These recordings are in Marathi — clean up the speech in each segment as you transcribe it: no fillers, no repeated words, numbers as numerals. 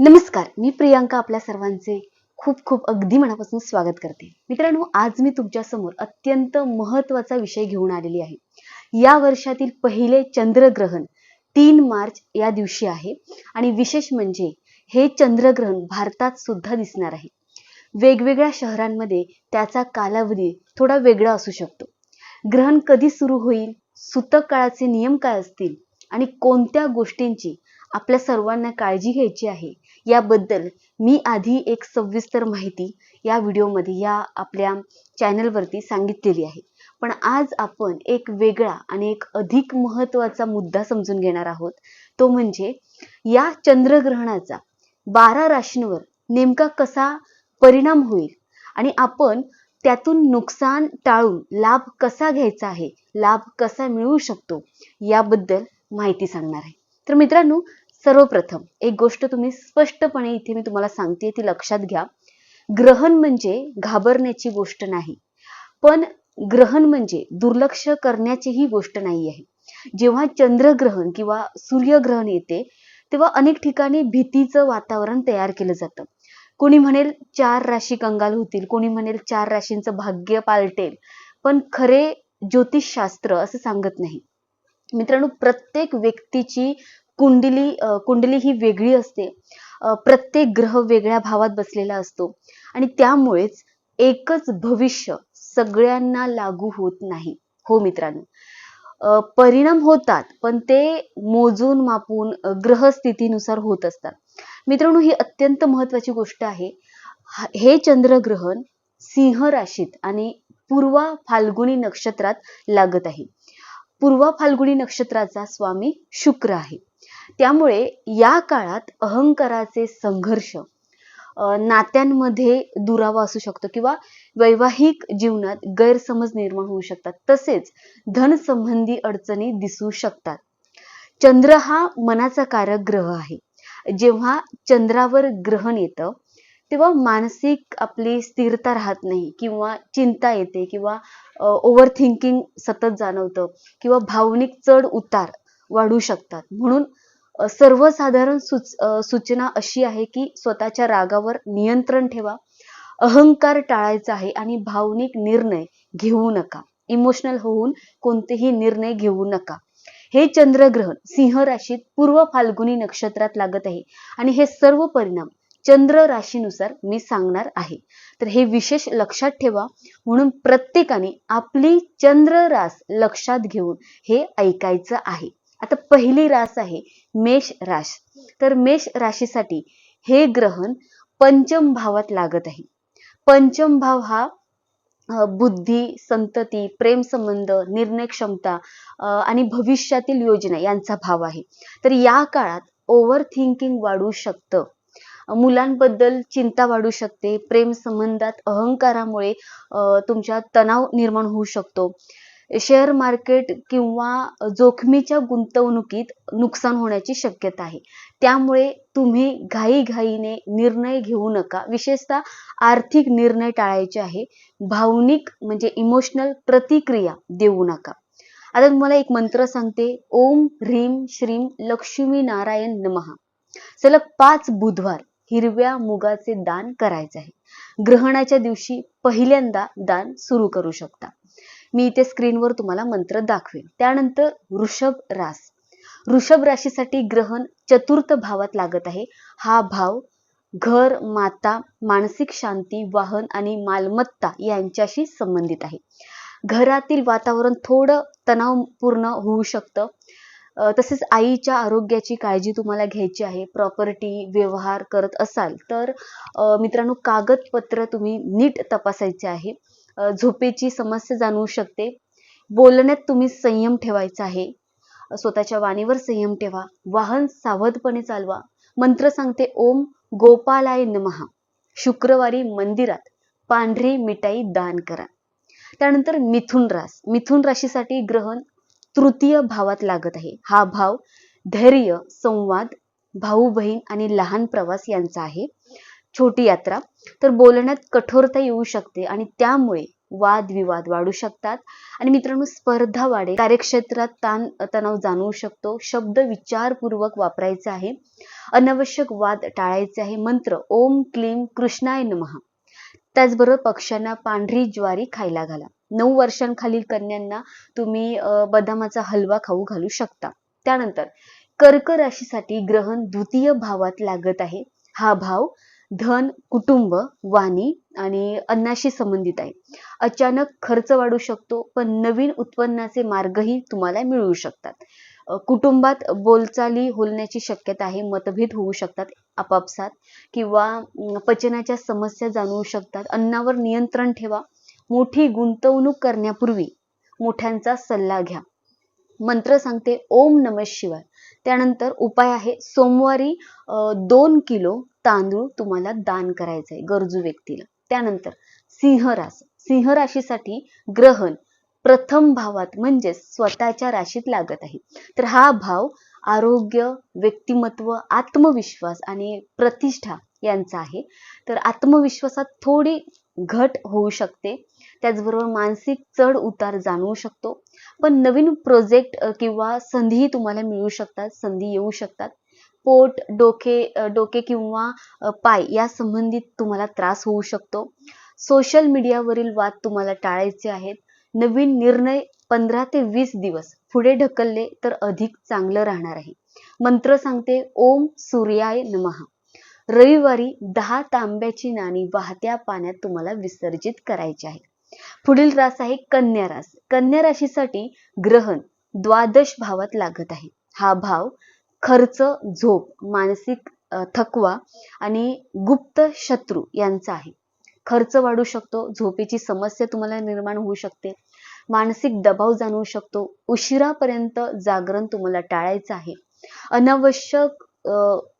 नमस्कार, मी प्रियांका आपल्या सर्वांचे खूप खूप अगदी मनापासून स्वागत करते. मित्रांनो, आज मी तुमच्या समोर अत्यंत महत्त्वाचा विषय घेऊन आलेली आहे. या वर्षातील पहिले चंद्रग्रहण 3 मार्च या दिवशी आहे आणि विशेष म्हणजे हे चंद्रग्रहण भारतात सुद्धा दिसणार आहे. वेगवेगळ्या शहरांमध्ये त्याचा कालावधी थोडा वेगळा असू शकतो. ग्रहण कधी सुरू होईल, सूतक काळाचे नियम काय असतील आणि कोणत्या गोष्टींची आपल्या सर्वांना काळजी घ्यायची आहे याबद्दल मी आधी एक सविस्तर माहिती या व्हिडिओमध्ये या आपल्या चॅनलवरती सांगितलेली आहे. पण आज आपण एक वेगळा आणि एक अधिक महत्त्वाचा मुद्दा समजून घेणार आहोत. तो म्हणजे या चंद्रग्रहणाचा 12 राशींवर नेमका कसा परिणाम होईल आणि आपण त्यातून नुकसान टाळून लाभ कसा घ्यायचा आहे, लाभ कसा मिळवू शकतो याबद्दल माहिती सांगणार आहे. तर मित्रांनो, सर्वप्रथम एक गोष्ट तुम्ही स्पष्टपणे इथे मी तुम्हाला सांगते, ती लक्षात घ्या. ग्रहण म्हणजे घाबरण्याची गोष्ट नाही, पण ग्रहण म्हणजे दुर्लक्ष करण्याची ही गोष्ट नाही आहे. जेव्हा चंद्रग्रहण किंवा सूर्यग्रहण येते तेव्हा अनेक ठिकाणी भीतीचं वातावरण तयार केलं जातं. कोणी म्हणेल 4 राशी कंगाल होतील, कोणी म्हणेल 4 राशींचं भाग्य पालटेल, पण खरे ज्योतिषशास्त्र असं सांगत नाही. मित्रांनो, प्रत्येक व्यक्तीची कुंडली ही वेगळी असते. प्रत्येक ग्रह वेगळ्या भावात बसलेला असतो आणि त्यामुळेच एकच भविष्य सगळ्यांना लागू होत नाही. हो मित्रांनो, परिणाम होतात पण ते मोजून मापून ग्रहस्थितीनुसार होत असतात. मित्रांनो, ही अत्यंत महत्त्वाची गोष्ट आहे. हे चंद्रग्रहण सिंह राशीत आणि पूर्व फाल्गुनी नक्षत्रात लागत आहे. पूर्व फाल्गुनी नक्षत्राचा स्वामी शुक्र आहे. त्यामुळे या काळात अहंकाराचे संघर्ष, नात्यांमध्ये दुरावा असू शकतो किंवा वैवाहिक जीवनात गैरसमज निर्माण होऊ शकतात. तसेच धन संबंधी अडचणी दिसू शकतात. चंद्र हा मनाचा कारक ग्रह आहे. जेव्हा चंद्रावर ग्रहण येतं तेव्हा मानसिक आपली स्थिरता राहत नाही किंवा चिंता येते किंवा ओव्हर थिंकिंग सतत जाणवतं किंवा भावनिक चढ उतार वाढू शकतात. म्हणून सर्वसाधारण सूचना अशी आहे की स्वतःच्या रागावर नियंत्रण ठेवा, अहंकार टाळायचा आहे आणि भावनिक निर्णय घेऊ नका. इमोशनल होऊन कोणतेही निर्णय घेऊ नका. हे चंद्रग्रहण सिंह राशीत पूर्व फाल्गुनी नक्षत्रात लागत आहे आणि हे सर्व परिणाम चंद्र राशीनुसार मी सांगणार आहे. तर हे विशेष लक्षात ठेवा, म्हणून प्रत्येकाने आपली चंद्र रास लक्षात घेऊन हे ऐकायचं आहे. आता पहिली रास आहे मेष राशी. तर मेष राशीसाठी हे ग्रहण पंचम भावात लागत आहे. पंचम भाव हा बुद्धी, संतती, प्रेम संबंध, निर्णय क्षमता आणि भविष्यातील योजना यांचा भाव आहे. तर या काळात ओव्हर थिंकिंग वाढू शकतं, मुलांबद्दल चिंता वाढू शकते, प्रेम संबंधात अहंकारामुळे तुमच्यात तणाव निर्माण होऊ शकतो, शेअर मार्केट किंवा जोखमीच्या गुंतवणुकीत नुकसान होण्याची शक्यता आहे. त्यामुळे तुम्ही घाईघाईने निर्णय घेऊ नका. विशेषतः आर्थिक निर्णय टाळायचे आहे. भावनिक म्हणजे इमोशनल प्रतिक्रिया देऊ नका. आता तुम्हाला एक मंत्र सांगते. ओम ह्रीम श्रीम लक्ष्मी नारायण नमः. सलग 5 बुधवार हिरव्या मुगाचे दान करायचे आहे. ग्रहणाच्या दिवशी पहिल्यांदा दान सुरू करू शकता. मी इथे स्क्रीनवर तुम्हाला मंत्र दाखवेन. त्यानंतर वृषभ रास. वृषभ राशीसाठी ग्रहण चतुर्थ भावात लागत आहे. हा भाव घर, माता, मानसिक शांती, वाहन आणि मालमत्ता यांच्याशी संबंधित आहे. घरातील वातावरण थोडं तणावपूर्ण होऊ शकतं. तसेच आईच्या आरोग्याची काळजी तुम्हाला घ्यायची आहे. प्रॉपर्टी व्यवहार करत असाल तर मित्रांनो, कागदपत्र तुम्ही नीट तपासायचे आहे. झोपेची समस्या जाणवू शकते. बोलण्यात तुम्ही संयम ठेवायचा आहे. स्वतःच्या वाणीवर संयम ठेवा. वाहन सावधपणे चालवा. मंत्र सांगते ओम गोपालाय नमः. शुक्रवारी मंदिरात पांढरी मिठाई दान करा. त्यानंतर मिथुन रास. मिथुन राशीसाठी ग्रहण तृतीय भावात लागत आहे. हा भाव धैर्य, संवाद, भाऊ बहीण आणि लहान प्रवास यांचा आहे. छोटी यात्रा. तर बोलण्यात कठोरता येऊ शकते आणि त्यामुळे वादविवाद वाढू शकतात. आणि मित्रांनो, स्पर्धा वाढेल, कार्यक्षेत्रात ताण तणाव जाणवू शकतो. शब्द विचारपूर्वक वापरायचे आहे. अनावश्यक वाद टाळायचे आहे. मंत्र ओम क्लीम कृष्णाय नमः. त्याचबरोबर पक्ष्यांना पांढरी ज्वारी खायला घाला. 9 वर्षांखालील कन्यांना तुम्ही बदामाचा हलवा खाऊ घालू शकता. त्यानंतर कर्क राशीसाठी ग्रहण द्वितीय भावात लागत आहे. हा भाव धन, कुटुंब, वाणी आणि अन्नाशी संबंधित आहे. अचानक खर्च वाढू शकतो, पण नवीन उत्पन्नाचे मार्गही तुम्हाला मिळू शकतात. कुटुंबात बोलचाली होण्याची शक्यता आहे. मतभेद होऊ शकतात आपापसात, किंवा पचनाच्या समस्या जाणवू शकतात. अन्नावर नियंत्रण ठेवा. मोठी गुंतवणूक करण्यापूर्वी मोठ्यांचा सल्ला घ्या. मंत्र सांगते ओम नमः शिवाय. त्यानंतर उपाय आहे, सोमवारी 2 किलो तांदूळ तुम्हाला दान करायचं आहे गरजू व्यक्तीला. त्यानंतर सिंह राशी. सिंह राशीसाठी ग्रहण प्रथम भावात म्हणजे स्वतःच्या राशीत लागत आहे. तर हा भाव आरोग्य, व्यक्तिमत्व, आत्मविश्वास आणि प्रतिष्ठा यांचा आहे. तर आत्मविश्वासात थोडी घट होऊ शकते. त्याचबरोबर मानसिक चढ उतार जाणवू शकतो. पण नवीन प्रोजेक्ट किंवा संधी तुम्हाला मिळू शकतात, संधी येऊ शकतात. पोट, डोके किंवा पाय या संबंधित तुम्हाला त्रास होऊ शकतो. सोशल मीडियावरील वाद तुम्हाला टाळायचे आहेत. नवीन निर्णय 15 ते 20 दिवस पुढे ढकलले तर अधिक चांगलं राहणार आहे. मंत्र सांगते ओम सूर्याय नमः. रविवारी 10 तांब्याची नाणी वाहत्या पाण्यात तुम्हाला विसर्जित करायची आहे. पुढील रास आहे कन्या रास. कन्या राशीसाठी ग्रहण द्वादश भावात लागत आहे. हा भाव खर्च, झोप, मानसिक थकवा आणि गुप्त शत्रू यांचा आहे. खर्च वाढू शकतो. झोपेची समस्या तुम्हाला निर्माण होऊ शकते. मानसिक दबाव जाणवू शकतो. उशिरापर्यंत जागरण तुम्हाला टाळायचं आहे. अनावश्यक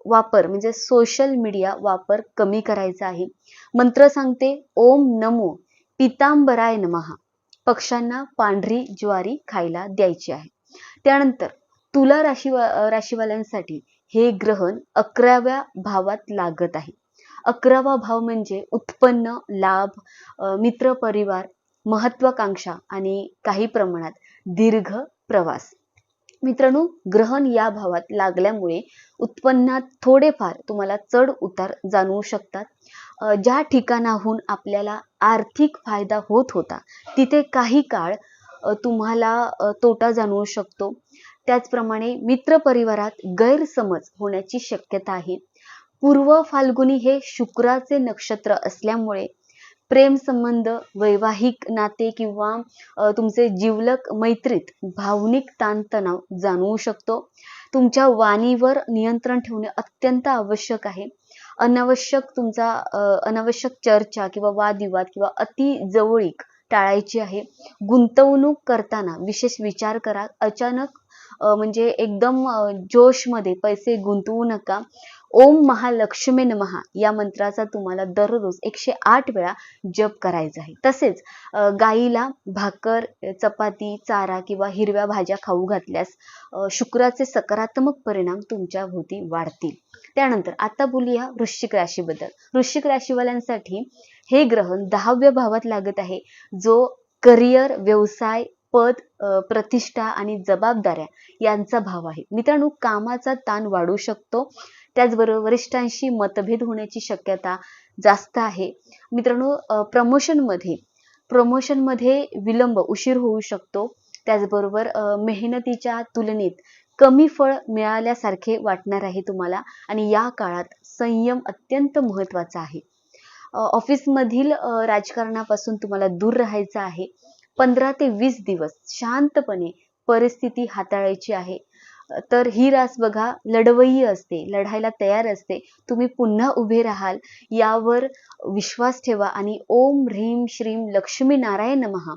वापर म्हणजे सोशल मीडिया वापर कमी करायचा आहे. मंत्र सांगते ओम नमो पितांबराय नमः. पक्ष्यांना पांढरी ज्वारी खायला द्यायची आहे. त्यानंतर तुला राशीवाल्यांसाठी हे ग्रहण 11व्या भावात लागत आहे. 11वा भाव म्हणजे उत्पन्न, लाभ, मित्र परिवार, महत्वाकांक्षा आणि काही प्रमाणात दीर्घ प्रवास. मित्रांनो, ग्रहण या भावात लागल्यामुळे उत्पन्नात थोडेफार तुम्हाला चढ उतार जाणवू शकतात. ज्या ठिकाणाहून आपल्याला आर्थिक फायदा होत होता तिथे काही काळ तुम्हाला तोटा जाणवू शकतो. त्याचप्रमाणे मित्रपरिवारात गैरसमज होण्याची शक्यता आहे. पूर्व फाल्गुनी हे शुक्राचे नक्षत्र असल्यामुळे प्रेम संबंध, वैवाहिक नाते किंवा तुमचे जिवलग मैत्रीत भावनिक ताणतणाव जाणवू शकतो. तुमच्या वाणीवर नियंत्रण ठेवणे अत्यंत आवश्यक आहे. अनावश्यक चर्चा किंवा वादविवाद किंवा अति जवळीक टाळायची आहे. गुंतवणूक करताना विशेष विचार करा. अचानक म्हणजे एकदम जोशमध्ये पैसे गुंतवू नका. ओम महालक्ष्मी नमः या मंत्राचा तुम्हाला दररोज 108 वेळा जप करायचा आहे. तसेच गाईला भाकर, चपाती, चारा किंवा हिरव्या भाज्या खाऊ घातल्यास शुक्राचे सकारात्मक परिणाम तुमच्या भोवती वाढतील. त्यानंतर आता बोलूया वृश्चिक राशीबद्दल. वृश्चिक राशीवाल्यांसाठी हे ग्रहण 10व्या भावात लागत आहे, जो करिअर, व्यवसाय, पद, प्रतिष्ठा आणि जबाबदाऱ्या यांचा भाव आहे. मित्रांनो, कामाचा ताण वाढू शकतो. त्याचबरोबर वरिष्ठांशी मतभेद होण्याची शक्यता जास्त आहे. मित्रांनो, प्रमोशनमध्ये विलंब, उशीर होऊ शकतो. त्याचबरोबर मेहनतीच्या तुलनेत कमी फळ मिळाल्यासारखे वाटणार आहे तुम्हाला. आणि या काळात संयम अत्यंत महत्त्वाचा आहे. ऑफिसमधील राजकारणापासून तुम्हाला दूर राहायचं आहे. 15 ते 20 दिवस शांतपणे परिस्थिती हाताळायची आहे. तर ही रास बघा लढवय्य असते, लढायला तयार असते. तुम्ही पुन्हा उभे राहाल यावर विश्वास ठेवा आणि ओम ह्रीम श्रीम लक्ष्मी नारायण नमः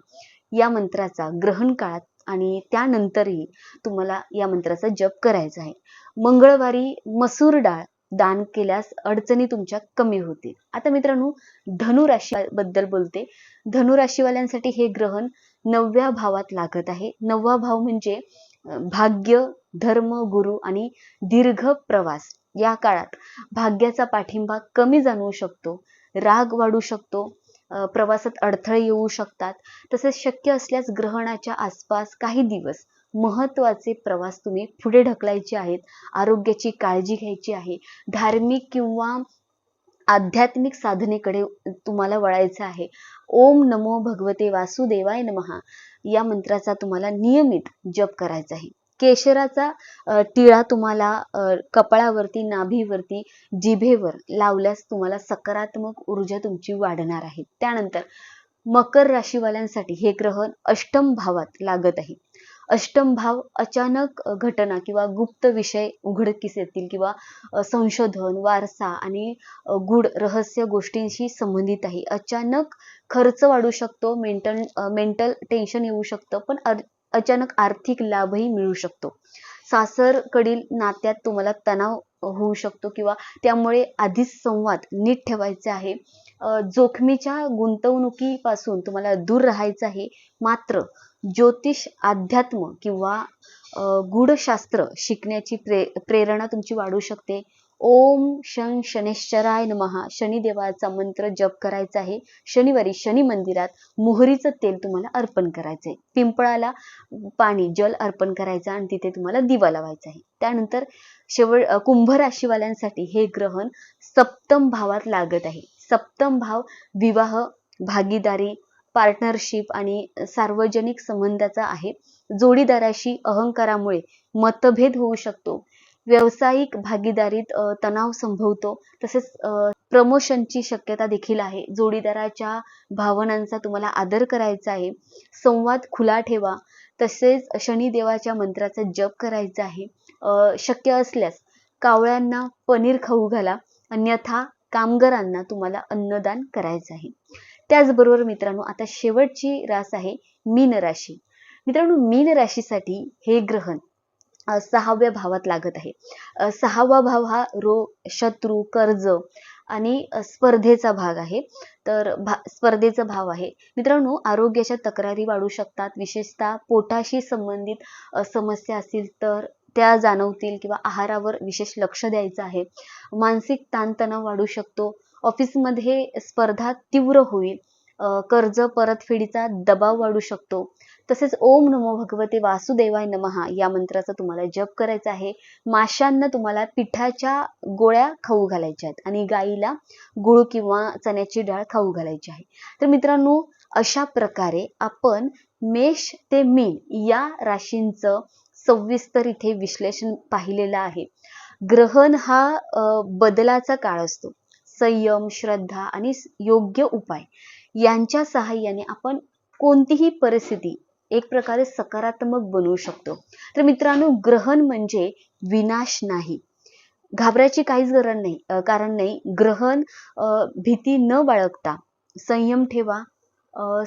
या मंत्राचा ग्रहण काळात आणि त्यानंतरही तुम्हाला या मंत्राचा जप करायचा आहे. मंगळवारी मसूर डाळ दान केल्यास अडचणी तुमच्या कमी होतील. आता मित्रांनो, धनुराशी बद्दल बोलते. धनुराशीवाल्यांसाठी हे ग्रहण 9व्या भावात लागत आहे. 9वा भाव म्हणजे भाग्य, धर्म, गुरु आणि दीर्घ प्रवास. या काळात भाग्याचा पाठिंबा कमी जाणवू शकतो. राग वाढू शकतो. प्रवासात अडथळे येऊ शकतात. तसेच शक्य असल्यास ग्रहणाच्या आसपास काही दिवस महत्त्वाचे प्रवास तुम्ही पुढे ढकलायचे आहेत. आरोग्याची काळजी घ्यायची आहे. धार्मिक किंवा आध्यात्मिक साधनेकडे तुम्हाला वळायचं आहे. ओम नमो भगवते वासुदेवाय नमः या मंत्राचा तुम्हाला नियमित जप करायचा आहे. केशराचा टिळा तुम्हाला कपाळावरती, नाभीवरती, जिभेवर लावल्यास तुम्हाला सकारात्मक ऊर्जा तुमची वाढणार आहे. त्यानंतर मकर राशीवाल्यांसाठी हे ग्रहण अष्टम भावात लागत आहे. अष्टम भाव अचानक घटना किंवा गुप्त विषय उघडकीस येतील किंवा संशोधन, वारसा आणि गूढ रहस्य गोष्टींशी संबंधित आहे. अचानक खर्च वाढू शकतो, मेंटल टेन्शन येऊ शकतं, पण अचानक आर्थिक लाभही मिळू शकतो. सासरकडील नात्यात तुम्हाला तणाव होऊ शकतो किंवा त्यामुळे आधीच संवाद नीट ठेवायचे आहे. जोखमीच्या गुंतवणुकीपासून तुम्हाला दूर राहायचं आहे. मात्र ज्योतिष, अध्यात्म किंवा गूढशास्त्र शिकण्याची प्रेरणा तुमची वाढू शकते. ओम शं शनेश्चराय नमः शनिदेवाचा मंत्र जप करायचा आहे. शनिवारी शनी मंदिरात मोहरीचं तेल तुम्हाला अर्पण करायचं आहे. पिंपळाला पाणी, जल अर्पण करायचं आणि तिथे तुम्हाला दिवा लावायचा आहे. त्यानंतर कुंभ राशीवाल्यांसाठी हे ग्रहण सप्तम भावात लागत आहे. सप्तम भाव विवाह, भागीदारी, पार्टनरशिप आणि सार्वजनिक संबंधाचा आहे. जोडीदाराशी अहंकारामुळे मतभेद होऊ शकतो. व्यावसायिक भागीदारीत तणाव संभवतो. तसेच प्रमोशनची शक्यता देखील आहे. जोडीदाराच्या भावनांचा तुम्हाला आदर करायचा आहे. संवाद खुला ठेवा. तसेच शनिदेवाच्या मंत्राचा जप करायचा आहे. शक्य असल्यास कावळ्यांना पनीर खाऊ घाला, अन्यथा कामगारांना तुम्हाला अन्नदान करायचं आहे. त्याचबरोबर मित्रांनो, आता शेवटची रास आहे मीन राशी. मित्रांनो, मीन राशीसाठी हे ग्रहण 6व्या भावात लागत आहे. 6वा भाव हा शत्रू, कर्ज आणि स्पर्धेचा भाग आहे. तर स्पर्धेचा भाव आहे. मित्रांनो, आरोग्याच्या तक्रारी वाढू शकतात. विशेषतः पोटाशी संबंधित समस्या असतील तर त्या जाणवतील किंवा आहारावर विशेष लक्ष द्यायचं आहे. मानसिक ताणतणाव वाढू शकतो. ऑफिसमध्ये स्पर्धा तीव्र होईल. कर्ज परतफेडीचा दबाव वाढू शकतो. तसेच ओम नमो भगवते वासुदेवाय नमः या मंत्राचा तुम्हाला जप करायचा आहे. माशांना तुम्हाला पिठाच्या गोळ्या खाऊ घालायच्या आहेत आणि गाईला गुळ किंवा चण्याची डाळ खाऊ घालायची आहे. तर मित्रांनो, अशा प्रकारे आपण मेष ते मीन या राशींचं सविस्तर इथे विश्लेषण पाहिलेलं आहे. ग्रहण हा बदलाचा काळ असतो. संयम, श्रद्धा आणि योग्य उपाय यांच्या सहाय्याने आपण कोणतीही परिस्थिती एक प्रकारे सकारात्मक बनवू शकतो. तर मित्रांनो, ग्रहण म्हणजे विनाश नाही. घाबरायची काहीच कारण नाही. ग्रहण भीती न बाळगता संयम ठेवा,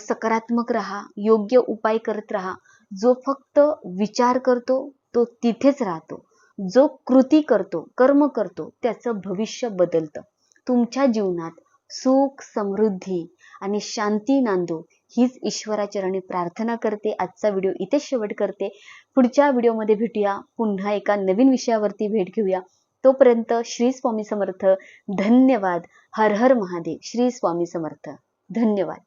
सकारात्मक राहा, योग्य उपाय करत राहा. जो फक्त विचार करतो तो तिथेच राहतो. जो कृती करतो, कर्म करतो, त्याचं भविष्य बदलतं. तुमच्या जीवनात सुख, समृद्धी आणि शांती नांदो हीच ईश्वराचरणी प्रार्थना करते. आजचा व्हिडिओ इथे शेवट करते. पुढच्या व्हिडिओमध्ये भेटूया. पुन्हा एका नवीन विषयावरती भेट घेऊया. तोपर्यंत श्री स्वामी समर्थ. धन्यवाद. हर हर महादेव. श्री स्वामी समर्थ. धन्यवाद.